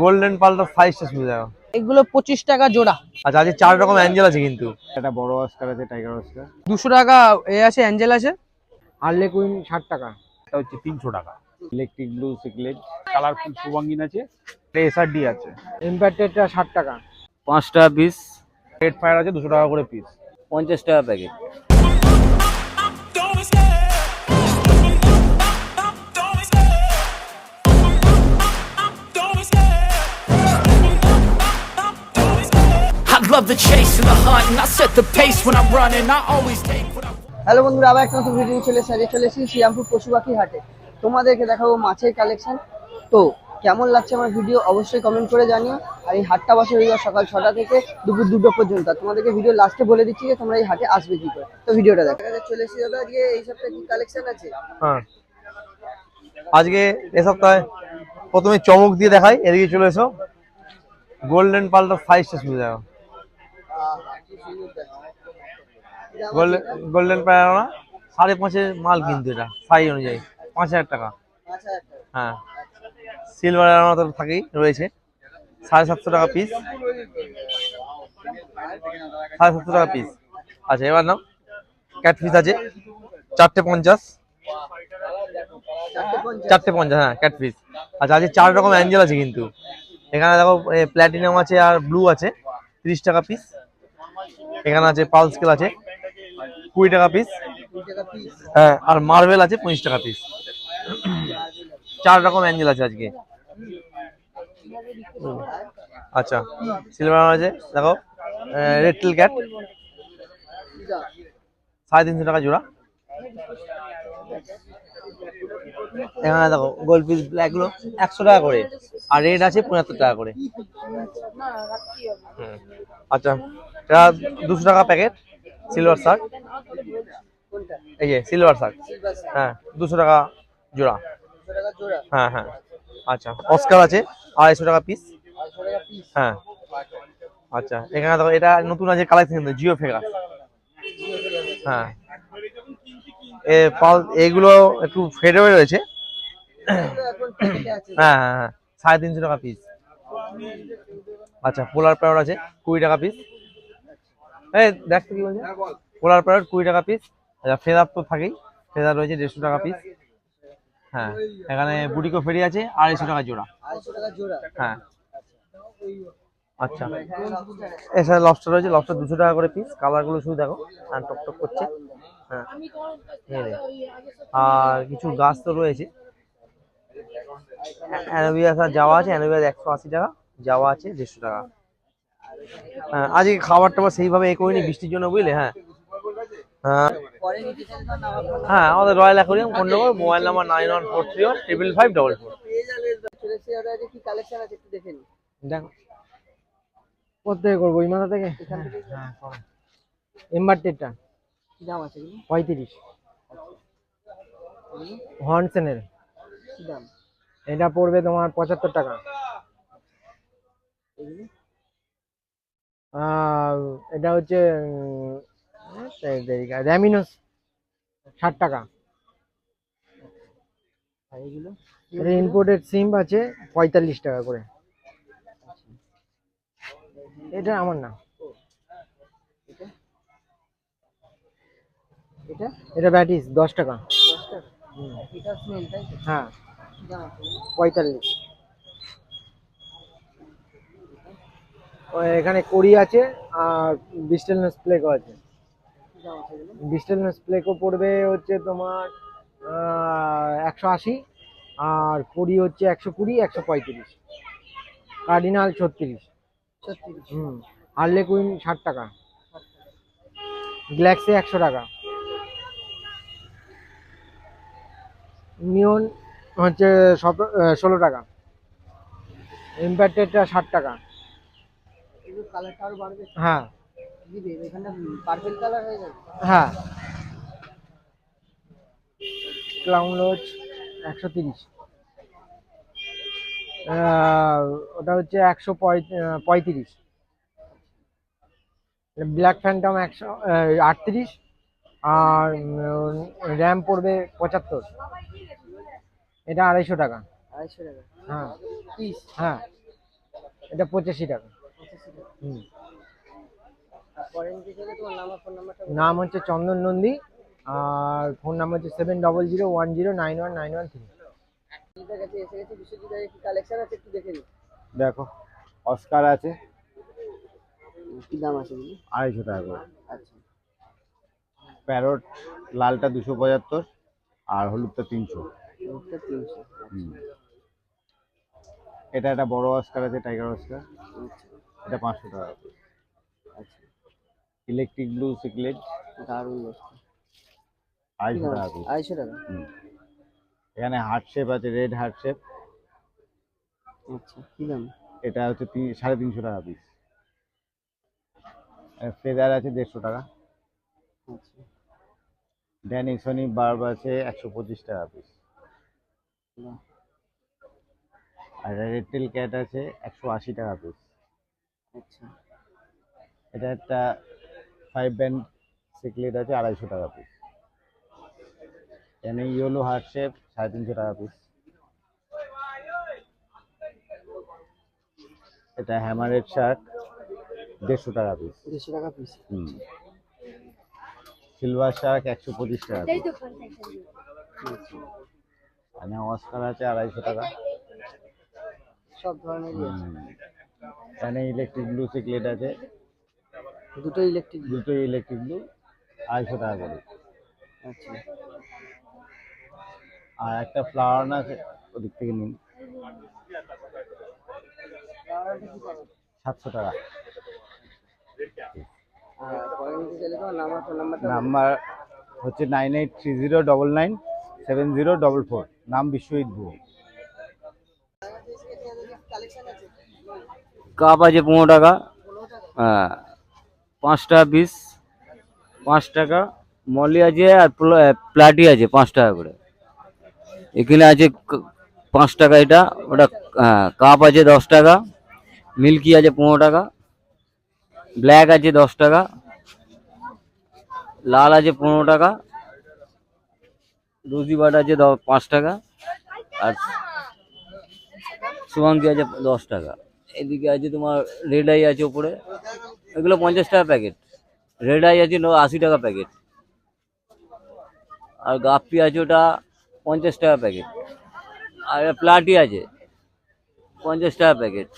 Golden পালটার সাইজটা শুনে দেখো। এগুলো 25 টাকা জোড়া। আচ্ছা, আজকে 4 রকম অ্যাঞ্জেল আছে কিন্তু। একটা বড় অস্কার আছে, টাইগার অস্কার। 200 টাকা এ আছে, অ্যাঞ্জেল আছে। হার্লে কুইন 60 টাকা। এটা হচ্ছে 300 টাকা। ইলেকট্রিক ব্লু সিকলেট। কালারফুল শুভাঙ্গিন আছে, এসআরডি আছে। ইম্প্যাক্টেডটা 60 টাকা। 5 টাকা পিস। রেড ফায়ার আছে 200 টাকা করে পিস। 50 টাকা packet. Love the chase and the hunt, and I set the pace when I'm running. I always take what I hello বন্ধুরা, আবার একটা নতুন ভিডিও চলে এসেছি শ্রীরামপুর পশুপাখি হাটে। তোমাদেরকে দেখাবো মাছের কালেকশন। তো কেমন লাগছে আমার ভিডিও অবশ্যই কমেন্ট করে জানিও। আর এই হাটটা বসে রবিবার সকাল 6টা থেকে দুপুর 2টা পর্যন্ত। তোমাদেরকে ভিডিও লাস্টে বলে দিচ্ছি যে তোমরা এই হাটে আসবে কি করে। তো ভিডিওটা দেখো। চলে এসেছি দাদা, আজকে এই সপ্তাহে কি কালেকশন আছে? হ্যাঁ, আজকে এই সপ্তাহে প্রথমে চমক দিয়ে দেখাই। এদিকে চলে এসো। গোল্ডেন পালটার সাইজটা শুনে দেখো। গোল্ডেন প্যারাগোনা 5.5 মাল কিন্তু, এটা সাইজ অনুযায়ী 5000 টাকা। হ্যাঁ, সিলভার তো থাকেই রয়েছে 750 টাকা পিস। 750 টাকা পিস। আচ্ছা, এবার নাও ক্যাট পিস আছে 450। 450, হ্যাঁ ক্যাট পিস। আচ্ছা, আজকে 4 রকম অ্যাঞ্জেল আছে কিন্তু। এখানে দেখো প্ল্যাটিনাম আছে আর ব্লু আছে 30 টাকা পিস। এখানে আছে পাল স্কেল আছে 20 টাকা পিস। হ্যাঁ, আর মার্বেল আছে 25 টাকা পিস। 4 রকম অ্যাঞ্জেল আছে আজকে। আচ্ছা, সিলভার আছে দেখো, রেড টেল ক্যাট 350 টাকা জোড়া। এখানে দেখো গোল্ড পিস ব্ল্যাক গুলো 100 টাকা করে, আর রেড আছে 75 টাকা করে। আচ্ছা, এটা 200 টাকা প্যাকেট সিলভার শার্ক। এই যে সিলভার শার্ক, হ্যাঁ 200 টাকা জোড়া। হ্যাঁ হ্যাঁ। আচ্ছা, অস্কার আছে 250 টাকা পিস। হ্যাঁ। আচ্ছা, এখানে দেখো এটা নতুন আছে কালেকশন কিন্তু, জিও ফেগাস। হ্যাঁ, এইগুলো একটু ফেড হয়ে রয়েছে। হ্যাঁ হ্যাঁ হ্যাঁ, 350 টাকা পিস। আচ্ছা, পোলার প্যারট আছে 20 টাকা পিস। এই দেখ কি বলছে, পোলার প্যারট 20 টাকা পিস। আচ্ছা, ফেদার তো থাকেই, ফেদার রয়েছে 150 টাকা পিস। হ্যাঁ, এখানে বুটিকো ফেরি আছে 250 টাকা জোড়া। হ্যাঁ। আচ্ছা, এছাড়া লবস্টার রয়েছে, লবস্টার 200 টাকা করে পিস। কালারগুলো শুধু দেখো, হ্যাঁ টকটক করছে। হ্যাঁ, আর কিছু গাছ তো রয়েছে। অ্যানোবিয়াস আর যাওয়া আছে, অ্যানোবিয়াস 180 টাকা, যাওয়া আছে 150 টাকা। হ্যাঁ, আজকে খাবার টাবার সেইভাবে করিনি বৃষ্টির জন্য, বুঝলে। হ্যাঁ হ্যাঁ, আমাদের রয়্যাল অ্যাকোয়ারিয়াম, ফোন নম্বর মোবাইল নাম্বার 9143555544। দেখো কোথায় করবো, ইমানা থেকে। ইনভার্টেডটা কি দাম আছে? 35। হর্নসেনের কি দাম? এটা পড়বে তোমার 75 টাকা। এটা হচ্ছে র্যামিনোস 60 টাকা। এটা ইম্পোর্টেড সিম আছে 45 টাকা করে। এটা আমার না, এটা ব্যাটিস 10 টাকা। হ্যাঁ, 45। এখানে কড়ি আছে আর বিস্টেলনেস প্লেকও আছে। বিস্টেলনেস প্লেকও পড়বে হচ্ছে তোমার 180, আর কড়ি হচ্ছে 120, 135। কার্ডিনাল 36। হার্লে কুইন 60 টাকা। গ্যালাক্সি 100 টাকা। নিয়ন হচ্ছে 16 টাকা। ইম্প্যাক্টেডটা 60 টাকা। হ্যাঁ হ্যাঁ। Clown Lodge 130। ওটা হচ্ছে 135। ব্ল্যাক ফ্যান্টম 138, আর র্যাম পড়বে 75। এটা 250 টাকা। 250 টাকা? হ্যাঁ পিস। হ্যাঁ, এটা 85 টাকা। আর পরে নিতে চাইলে তোমার নাম আর ফোন নাম্বারটা নাম হচ্ছে চন্দন নন্দী, আর ফোন নাম্বার হচ্ছে 7001091913। বিশ্বজিতের কাছে এসে গেছে। বিশ্বজিতের কি কালেকশন আছে একটু দেখে নিই। দেখো অস্কার আছে কি দাম আছে বলি? 250 টাকা করে। আচ্ছা, প্যারট লালটা 275 আর হলুদটা 300। এটা 300। এটা একটা বড় অস্কার আছে, টাইগার অস্কার, এটা 500 টাকা। আচ্ছা, ইলেকট্রিক ব্লু সিকলেট দারুণ বস্তু। 250 টাকা পিস। 250 টাকা। এখানে হার্ট শেপ আছে, রেড হার্ট শেপ, আচ্ছা, কি দাম? এটা হচ্ছে 350 টাকা পিস। ফেদার আছে 150 টাকা। আচ্ছা, ড্যানিসনি বার্ব আছে 125 টাকা পিস। বাহ। আর রেডটেল ক্যাট আছে 180 টাকা পিস। আচ্ছা, এটা একটা 5 ব্যান্ড সিকলেট আছে 250 টাকা পিস। এখানে ইয়েলো হার্ট শেপ 350 টাকা পিস। এটা হ্যামারেড শার্ট 150 টাকা পিস। 200 টাকা পিস। সিলভার শার্ক 125 টাকা পিস। আচ্ছা, এখানে অস্কার আছে 250 টাকা। সব ধরনেরই আছে। এখানে ইলেকট্রিক ব্লু সিকলেট আছে, দুটো ইলেকট্রিক। দুটোই ইলেকট্রিক ব্লু, 250 টাকা করে। আচ্ছা, আর একটা ফ্লাওয়ার আছে, ওদিক থেকে নিন, 700 টাকা। আর পরে নিতে চাইলে তোমার নাম আর ফোন নাম্বারটা নাম্বার হচ্ছে 9830997044। নাম বিশ্বজিৎ গুহ। কালেকশন আছে। কাপ আছে 15 টাকা, হ্যাঁ 5 টাকা পিস, 5 টাকা। মলি আছে আর প্লাটি আছে 5 টাকা করে। এখানে আছে 5 টাকা এটা, ওটা কাপ আছে 10 টাকা, মিল্কি আছে 15 টাকা, ব্ল্যাক আছে 10 টাকা, লাল আছে 15 টাকা, রোজি বাট আছে 5 টাকা, আর সুগন্ধি আছে 10 টাকা। এদিকে আছে তোমার রেড আই আছে উপরে, এগুলো 50 টাকা প্যাকেট। রেড আই আছে 80 টাকা প্যাকেট, আর গাপ্পি আছে ওটা 50 টাকা প্যাকেট, আর প্লাটি আছে 50 টাকা প্যাকেট।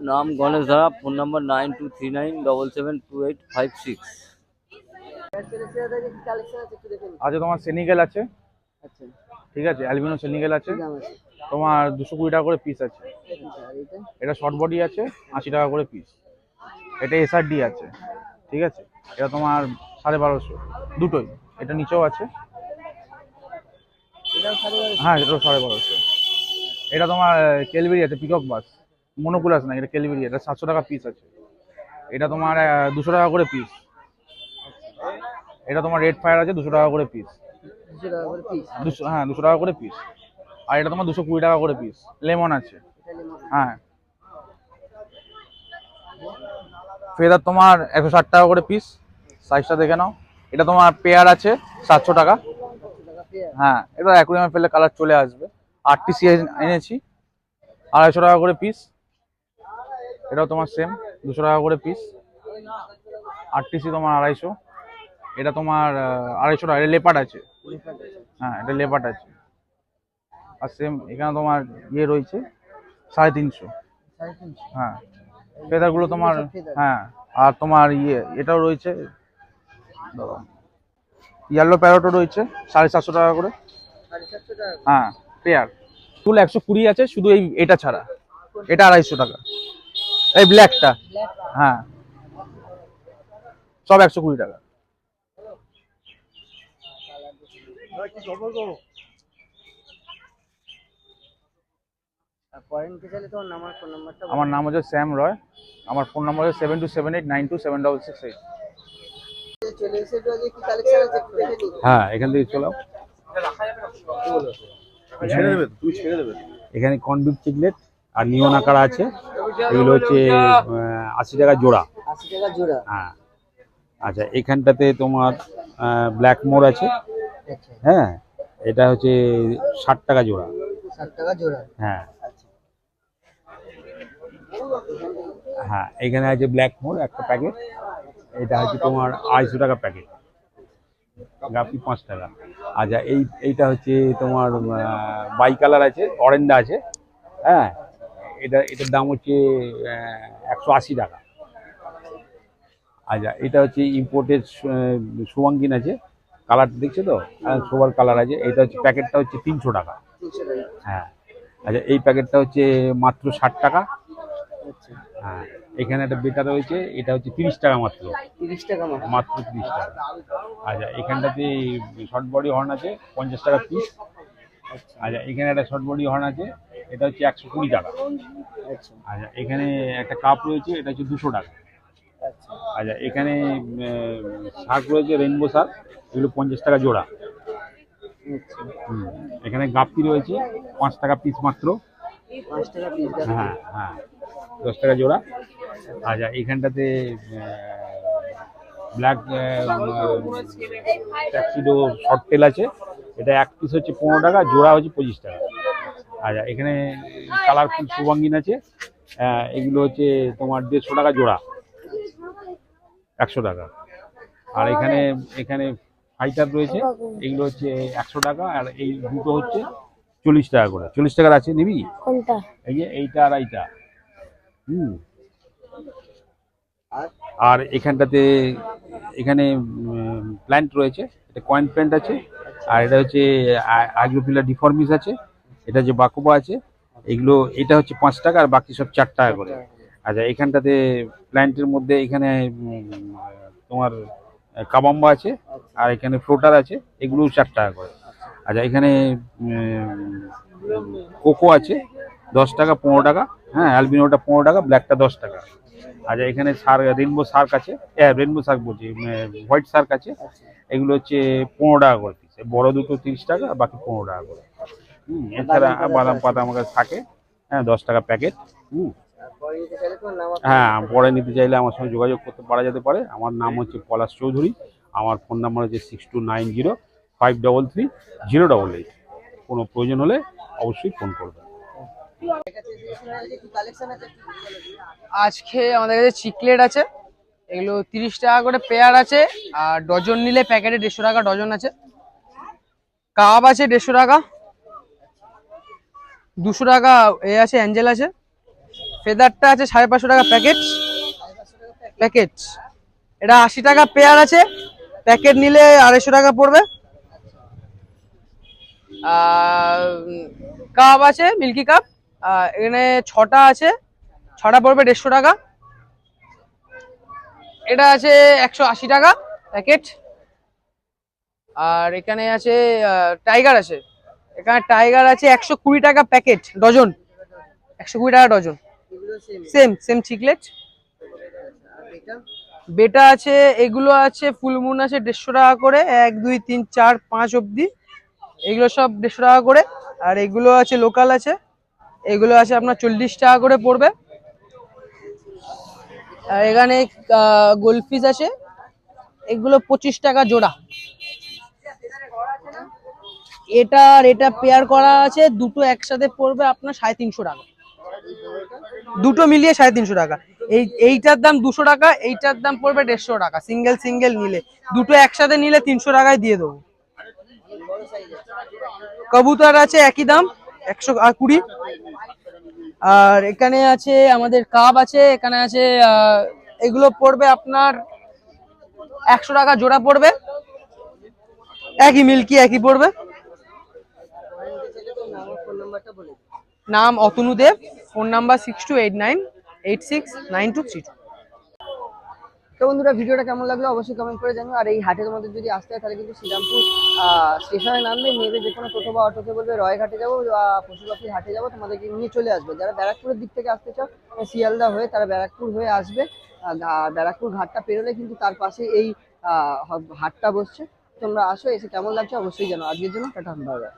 নাম গণেশ ধারা, ফোন নাম্বার 9239772856। কালেকশন আছে একটু দেখে নিই। আছে তোমার সেনিকেল আছে, আচ্ছা, ঠিক আছে, অ্যালবিনো সেনিকেল আছে, কি দাম আছে? তোমার 220 টাকা করে পিস আছে। আচ্ছা, আর এটা? এটা শর্ট বডি আছে 80 টাকা করে পিস। এটা এসআরডি আছে, ঠিক আছে, এটা তোমার 1250 দুটোই। এটা নিচেও আছে, এটাও 1250? হ্যাঁ এটাও 1250। এটা তোমার কেলবেরি আছে, পিকক বাস, মনোকুলাস না, এটা কেলবেরি, এটা 700 টাকা পিস আছে। এটা তোমার 200 টাকা করে পিস। এটা তোমার রেড ফায়ার আছে 200 টাকা করে পিস। 200 টাকা করে পিস। 200, হ্যাঁ 200 টাকা করে পিস। আর এটা তোমার 220 টাকা করে পিস। লেমন আছে, এটা লেমন। হ্যাঁ। ফেদার তোমার 160 টাকা করে পিস, সাইজটা দেখে নাও। এটা তোমার পেয়ার আছে 700 টাকা, 700 টাকা পেয়ার। হ্যাঁ। এটা অ্যাকুরিয়ামে ফেললে কালার চলে আসবে। আরটিসি এনেছি 250 টাকা করে পিস। এটাও তোমার সেম 200 টাকা করে পিস। আরটিসি তোমার 250। এটা তোমার 250 টাকা। এটা লেপার্ড আছে, হ্যাঁ এটা লেপার্ড আছে। আর সেম এখানে তোমার ইয়ে রয়েছে 350, 350? হ্যাঁ। ফেদারগুলো তোমার, সব feather? হ্যাঁ। আর তোমার এটাও রয়েছে, ইয়েলো প্যারটও রয়েছে 750 টাকা করে, 750 টাকা? হ্যাঁ পেয়ার। ফুল 120 আছে শুধু এটা ছাড়া। এটা 250 টাকা, এই ব্ল্যাকটা, ব্ল্যাক? হ্যাঁ সব 120 টাকা। আর পরে নিতে চাইলে তোমার নাম আর ফোন নাম্বারটা আমার নাম হচ্ছে শ্যাম রয়, আমার ফোন নাম্বার হচ্ছে 7278927668। চলে এসেছে। আজকে কি কালেকশন আছে একটু দেখে নিই। হ্যাঁ এখান থেকে চলাও। এখানে কনবিক চিকলেট আর নিয়ন আকার আছে, এগুলো হচ্ছে 80 টাকা জোড়া। 80 টাকা জোড়া? হ্যাঁ। আচ্ছা, এখানটাতে তোমার ব্ল্যাক মোর আছে, আচ্ছা, হ্যাঁ, এটা হচ্ছে 60 টাকা জোড়া। 60 টাকা জোড়া? হ্যাঁ। আচ্ছা, হ্যাঁ, এখানে আছে ব্ল্যাক মোর একটা প্যাকেট, এটা হচ্ছে তোমার 250 টাকা প্যাকেট, গাপি 5 টাকা। আচ্ছা, এইটা হচ্ছে তোমার বাই কালার আছে, অরেঞ্জা আছে, হ্যাঁ, এটার দাম হচ্ছে 180 টাকা। আচ্ছা, এটা হচ্ছে ইম্পোর্টেড সুবাঙ্গিন আছে, কালার দেখছো তো, সোবার কালার আছে, এটা হচ্ছে প্যাকেটটা হচ্ছে 300 টাকা। হ্যাঁ, আচ্ছা, এই প্যাকেটটা হচ্ছে মাত্র 60 টাকা। হ্যাঁ, এখানে একটা বেটা রয়েছে, এটা হচ্ছে 30 টাকা মাত্র। 30 টাকা মাত্র 30 টাকা। আচ্ছা, এখানটাতে শর্ট বডি হর্ন আছে 50 টাকা পিস। আচ্ছা, এখানে একটা শর্ট বডি হর্ন আছে, এটা হচ্ছে 120 টাকা। আচ্ছা, এখানে একটা কাপ রয়েছে, এটা হচ্ছে 200 টাকা। আচ্ছা, এখানে শার্ক রয়েছে, রেইনবো শার্ক, এগুলো 50 টাকা জোড়া। এখানে গাপ্পি রয়েছে 5 টাকা পিস মাত্র। 5 টাকা পিস। হ্যাঁ হ্যাঁ, 10 টাকা জোড়া। আচ্ছা, এইখানটাতে ব্ল্যাক ট্যাক্সিডো শর্ট টেল আছে, এটা এক পিস হচ্ছে 15 টাকা, জোড়া হচ্ছে 25 টাকা। আচ্ছা, এখানে কালারফুল সুবাঙ্গিন আছে, এগুলো হচ্ছে তোমার 150 টাকা জোড়া, 100 টাকা। আর এখানে ফাইটার রয়েছে, এগুলো হচ্ছে 100 টাকা, আর এই দুটো হচ্ছে 40 টাকা করে। 40 টাকার আছে, নিবি? কোনটা? এই যে এইটা আর এইটা। আর এখানে প্ল্যান্ট রয়েছে, এটা কয়েন প্ল্যান্ট আছে, আর এটা হচ্ছে আগ্রোফিলা ডিফর্মিস আছে, এটা হচ্ছে বাকোবা আছে, এগুলো এটা হচ্ছে 5 টাকা, আর বাকি সব 4 টাকা করে। আচ্ছা, এখানটাতে প্ল্যান্টের মধ্যে এখানে তোমার কাবাম্বা আছে, আর এখানে ফ্লোটার আছে, এগুলো 4 টাকা করে। আচ্ছা, এখানে কোকো আছে 10 টাকা, 15 টাকা, হ্যাঁ, অ্যালবিনোটা 15 টাকা, ব্ল্যাকটা 10 টাকা। আচ্ছা, এখানে রেইনবো শার্ক আছে, রেইনবো শার্ক বলছি, হোয়াইট শার্ক আছে, এগুলো হচ্ছে 15 টাকা করে পিস। বড় দুটো 30 টাকা, বাকি 15 টাকা করে। এছাড়া বাদাম পাতা আমার কাছে থাকে, হ্যাঁ, 10 টাকা প্যাকেট। হ্যাঁ, পরে নিতে চাইলে আমার সঙ্গে যোগাযোগ করতে পারা যেতে পারে। আমার নাম হচ্ছে পলাশ চৌধুরী, আমার ফোন নাম্বার হচ্ছে 6290533088। কোনো প্রয়োজন হলে অবশ্যই ফোন করবেন। আজকে আমাদের কাছে চিকলেট আছে, এগুলো 30 টাকা করে পেয়ার আছে, আর ডজন নিলে প্যাকেটে 150 টাকা ডজন আছে। কাপ আছে 150 টাকা, 200 টাকা এ আছে, অ্যাঞ্জেল আছে। ফেদারটা আছে 550 টাকা প্যাকেট। এটা 80 টাকা পেয়ার আছে, প্যাকেট নিলে 250 টাকা পড়বে। কাপ আছে মিল্কি কাপ, এখানে 6টা আছে, 6টা পড়বে 150 টাকা। এটা আছে 180 টাকা প্যাকেট। আর এখানে আছে টাইগার আছে, এখানে টাইগার আছে 120 টাকা প্যাকেট, ডজন 120 টাকা ডজন। Same chiclet. বেটা আছে, এগুলো আছে ফুলমুন আছে 150 টাকা করে, 1 2 3 4 5 অব্দি, এগুলো সব 150 টাকা করে। আর এগুলো আছে লোকাল আছে, এগুলো আছে আপনার 40 টাকা করে পড়বে। আর এখানে গোল্ডফিশ আছে, এগুলো 25 টাকা জোড়া। এটা পেয়ার করা আছে, দুটো একসাথে পড়বে আপনার 350 টাকা, দুটো মিলিয়ে 350 টাকা। এইটার দাম 200 টাকা, এইটার দাম পড়বে 150 টাকা। সিঙ্গেল নিলে, দুটো একসাথে নিলে 300 টাকায় দিয়ে দেবো। কবুতর আছে একই দাম 120। আর এখানে আছে আমাদের কাপ আছে, এখানে আছে এগুলো পড়বে আপনার 100 টাকা জোড়া পড়বে, একই মিল্কি একই পড়বে। নাম অতনু দেব, ফোন নাম্বার 6289869232। তো বন্ধুরা, ভিডিওটা কেমন লাগলো অবশ্যই কমেন্ট করে জানিও। আর এই হাটে তোমাদের যদি আসতে হয় তাহলে কিন্তু শ্রীরামপুর স্টেশনে নামবে, নেবে যে কোনো টোটো বা অটোকে বলবে রয়ঘাটে যাবো বা পশুপাখির হাটে যাবো, তোমাদেরকে নিয়ে চলে আসবে। যারা ব্যারাকপুরের দিক থেকে আসতে চাও, শিয়ালদা হয়ে তারা ব্যারাকপুর হয়ে আসবে। ব্যারাকপুর ঘাটটা পেরোলে কিন্তু তার পাশে এই হাটটা বসছে। তোমরা আসো, এসে কেমন লাগছে অবশ্যই জানো। আজকের জন্য টাটা, বাই বাই।